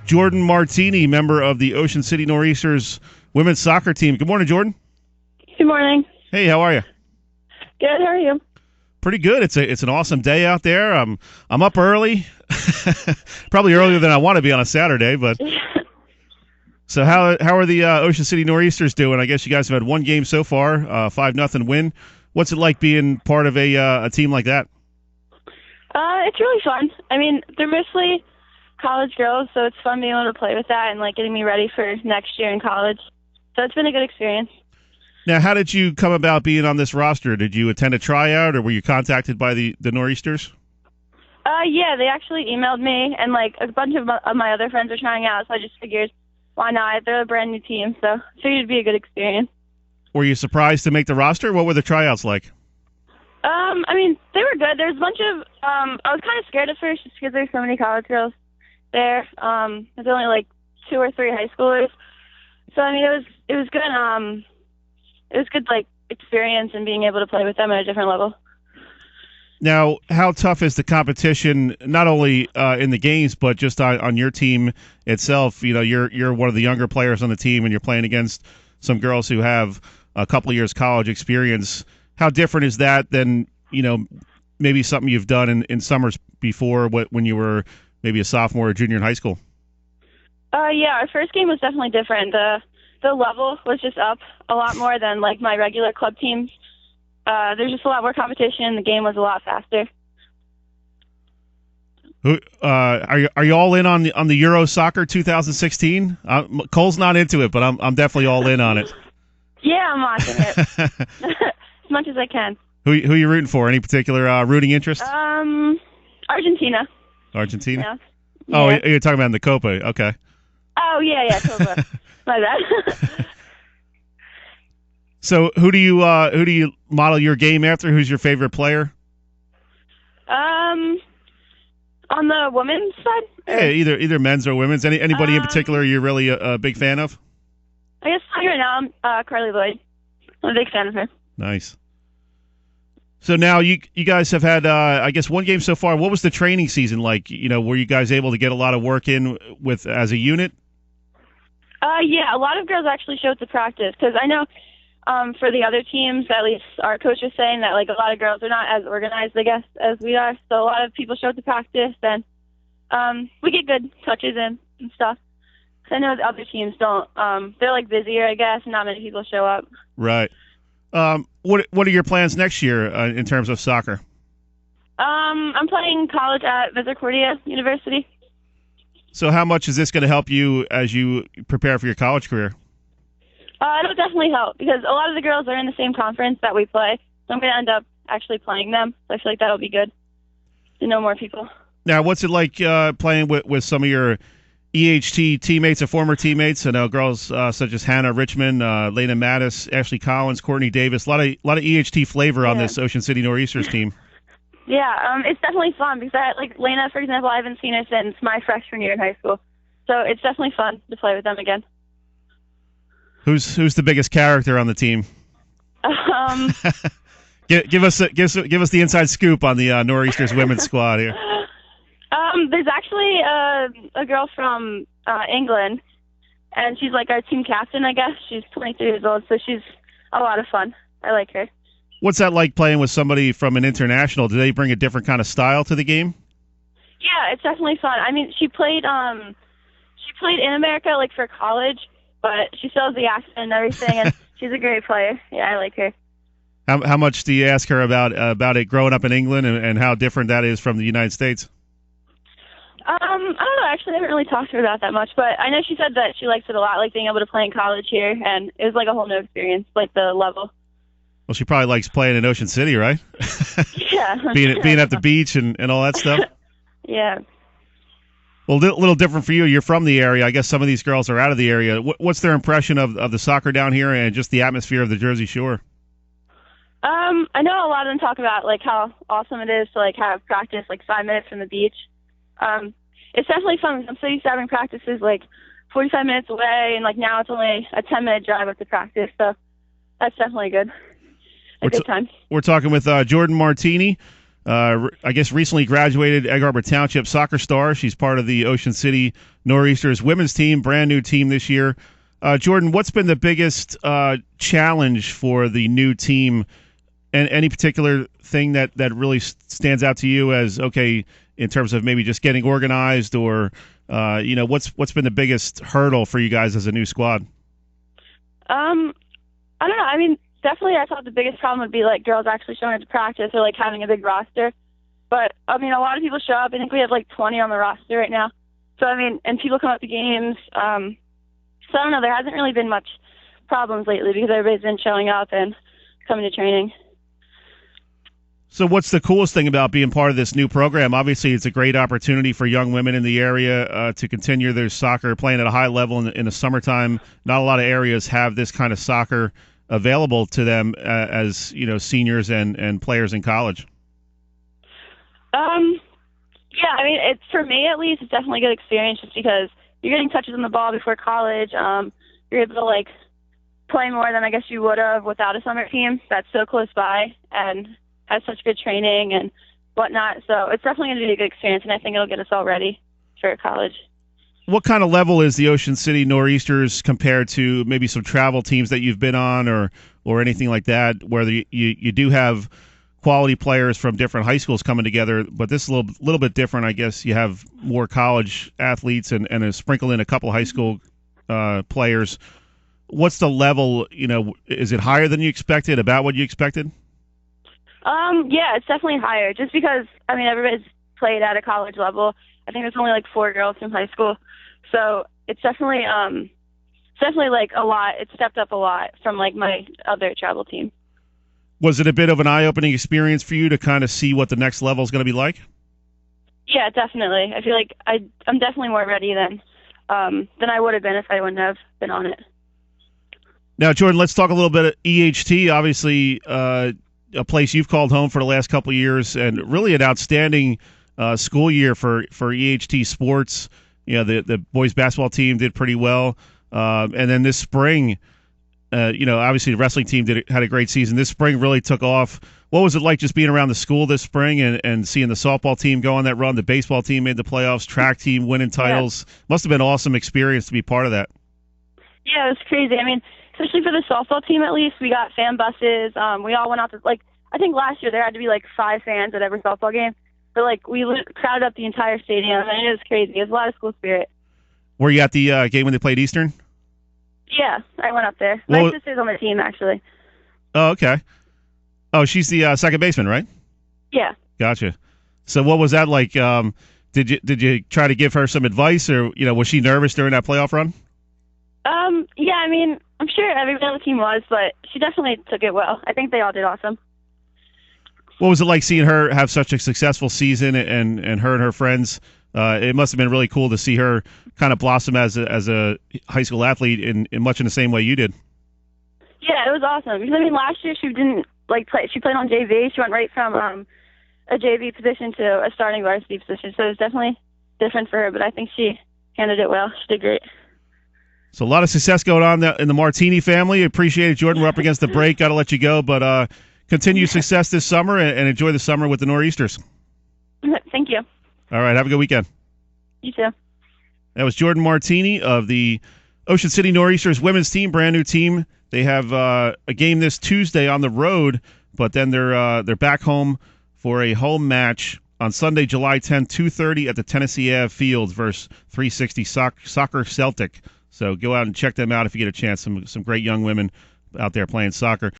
Jordyn Martini, member of the Ocean City Noreasters women's soccer team. Good morning, Jordyn. Good morning. Hey, how are you? Good. How are you? Pretty good. It's an awesome day out there. I'm up early, probably earlier than I want to be on a Saturday. But so how are the Ocean City Noreasters doing? I guess you guys have had one game so far, 5-0 win. What's it like being part of a team like that? It's really fun. I mean, they're mostly college girls, so it's fun being able to play with that and like getting me ready for next year in college. So it's been a good experience. Now, how did you come about being on this roster? Did you attend a tryout, or were you contacted by the Noreasters? Yeah, they actually emailed me, and like a bunch of my other friends are trying out, so I just figured, why not? They're a brand new team, so I figured it'd be a good experience. Were you surprised to make the roster? What were the tryouts like? I mean, they were good. There's a bunch of, I was kind of scared at first just because there's so many college girls there. There's only like 2 or 3 high schoolers. So, I mean, it was good, it was good, like, experience and being able to play with them at a different level. Now, how tough is the competition, not only in the games, but just on your team itself? You know, you're one of the younger players on the team, and you're playing against some girls who have a couple of years college experience. How different is that than, you know, maybe something you've done in summers before when you were maybe a sophomore or junior in high school? Yeah, our first game was definitely different. The level was just up a lot more than like my regular club teams. There's just a lot more competition. The game was a lot faster. Are you all in on the Euro Soccer 2016? Cole's not into it, but I'm definitely all in on it. Yeah, I'm watching it as much as I can. Who are you rooting for? Any particular rooting interest? Argentina. Argentina? Yeah. Oh, Yeah. you're talking about in the Copa. Okay. Oh, yeah, Copa. My bad. So who do you model your game after? Who's your favorite player? On the women's side? Yeah, either men's or women's. Anybody in particular you're really a big fan of? I guess right now I'm Carly Lloyd. I'm a big fan of her. Nice. So now you guys have had I guess one game so far. What was the training season like? You know, were you guys able to get a lot of work in with as a unit? Yeah, a lot of girls actually showed to practice because I know for the other teams, at least our coach was saying that like a lot of girls are not as organized, I guess, as we are. So a lot of people showed to practice, and we get good touches in and stuff. I know the other teams don't. They're like busier, I guess, and not many people show up. Right. What are your plans next year in terms of soccer? I'm playing college at Misericordia University. So how much is this going to help you as you prepare for your college career? It'll definitely help because a lot of the girls are in the same conference that we play. So I'm going to end up actually playing them. So I feel like that'll be good to know more people. Now, what's it like playing with some of your EHT teammates or former teammates? I know girls such as Hannah Richmond, Lena Mattis, Ashley Collins, Courtney Davis. A lot of EHT flavor on this Ocean City Noreasters team. Yeah, it's definitely fun because like Lena, for example, I haven't seen her since my freshman year in high school. So it's definitely fun to play with them again. Who's the biggest character on the team? Give us the inside scoop on the Noreasters women's squad here. There's actually a girl from England, and she's like our team captain, I guess. She's 23 years old, so she's a lot of fun. I like her. What's that like playing with somebody from an international? Do they bring a different kind of style to the game? Yeah, it's definitely fun. I mean, she played in America like for college, but she still has the accent and everything, and she's a great player. Yeah, I like her. How much do you ask her about it growing up in England and how different that is from the United States? I don't know. Actually, I haven't really talked to her about that much, but I know she said that she likes it a lot, like being able to play in college here, and it was like a whole new experience, like the level. Well, she probably likes playing in Ocean City, right? Yeah. being at the beach and all that stuff. Yeah. Well, a little different for you. You're from the area. I guess some of these girls are out of the area. What's their impression of the soccer down here and just the atmosphere of the Jersey Shore? I know a lot of them talk about like how awesome it is to like have practice like 5 minutes from the beach. It's definitely fun. I'm so used to having practices like 45 minutes away, and like now it's only a 10-minute drive up to practice. So that's definitely good. A good time. We're talking with Jordyn Martini, I guess recently graduated Egg Harbor Township soccer star. She's part of the Ocean City Noreasters women's team, brand new team this year. Jordyn, what's been the biggest challenge for the new team, and any particular thing that really stands out to you as, okay, in terms of maybe just getting organized, or what's been the biggest hurdle for you guys as a new squad? I don't know. I mean, definitely I thought the biggest problem would be, like, girls actually showing up to practice or, like, having a big roster. But, I mean, a lot of people show up. I think we have, like, 20 on the roster right now. So, I mean, and people come up to games. So, I don't know. There hasn't really been much problems lately because everybody's been showing up and coming to training. So what's the coolest thing about being part of this new program? Obviously, it's a great opportunity for young women in the area to continue their soccer, playing at a high level in the summertime. Not a lot of areas have this kind of soccer available to them as seniors and players in college. Yeah, I mean, it's, for me at least, it's definitely a good experience just because you're getting touches on the ball before college. You're able to, like, play more than I guess you would have without a summer team that's so close by and has such good training and whatnot. So it's definitely going to be a good experience, and I think it'll get us all ready for college. What kind of level is the Ocean City Noreasters compared to maybe some travel teams that you've been on or anything like that, where you do have quality players from different high schools coming together, but this is a little bit different, I guess. You have more college athletes and a sprinkle in a couple high school players. What's the level, is it higher than you expected, about what you expected? Yeah, it's definitely higher just because, I mean, everybody's played at a college level. I think there's only like 4 girls from high school. So it's definitely like a lot. It's stepped up a lot from like my other travel team. Was it a bit of an eye-opening experience for you to kind of see what the next level is going to be like? Yeah, definitely. I feel like I'm definitely more ready than I would have been if I wouldn't have been on it. Now, Jordyn, let's talk a little bit of EHT. Obviously, a place you've called home for the last couple of years, and really an outstanding school year for EHT sports. The boys basketball team did pretty well, and then this spring, obviously the wrestling team had a great season. This spring really took off. What was it like just being around the school this spring and seeing the softball team go on that run? The baseball team made the playoffs, track team winning titles. Yeah. Must have been an awesome experience to be part of that. Yeah, it was crazy. I mean, especially for the softball team, at least, we got fan buses. We all went out to, like, I think last year there had to be like 5 fans at every softball game. But, like, we crowded up the entire stadium, and it was crazy. It was a lot of school spirit. Were you at the game when they played Eastern? Yeah, I went up there. My sister's on the team, actually. Oh, okay. Oh, she's the second baseman, right? Yeah. Gotcha. So what was that like? Did you try to give her some advice, or was she nervous during that playoff run? Yeah, I mean, I'm sure everybody on the team was, but she definitely took it well. I think they all did awesome. What was it like seeing her have such a successful season and her and her friends? It must have been really cool to see her kind of blossom as a high school athlete in much in the same way you did. Yeah, it was awesome. Because, I mean, last year she didn't play. She played on JV. She went right from a JV position to a starting varsity position. So it was definitely different for her, but I think she handled it well. She did great. So a lot of success going on in the Martini family. Appreciate it, Jordyn. We're up against the break. Got to let you go, but continue success this summer and enjoy the summer with the Noreasters. Thank you. All right, have a good weekend. You too. That was Jordyn Martini of the Ocean City Noreasters women's team, brand new team. They have a game this Tuesday on the road, but then they're back home for a home match on Sunday, July 10th, 2:30 at the Tennessee Ave Fields versus 360 Soccer Celtic. So go out and check them out if you get a chance. Some great young women out there playing soccer.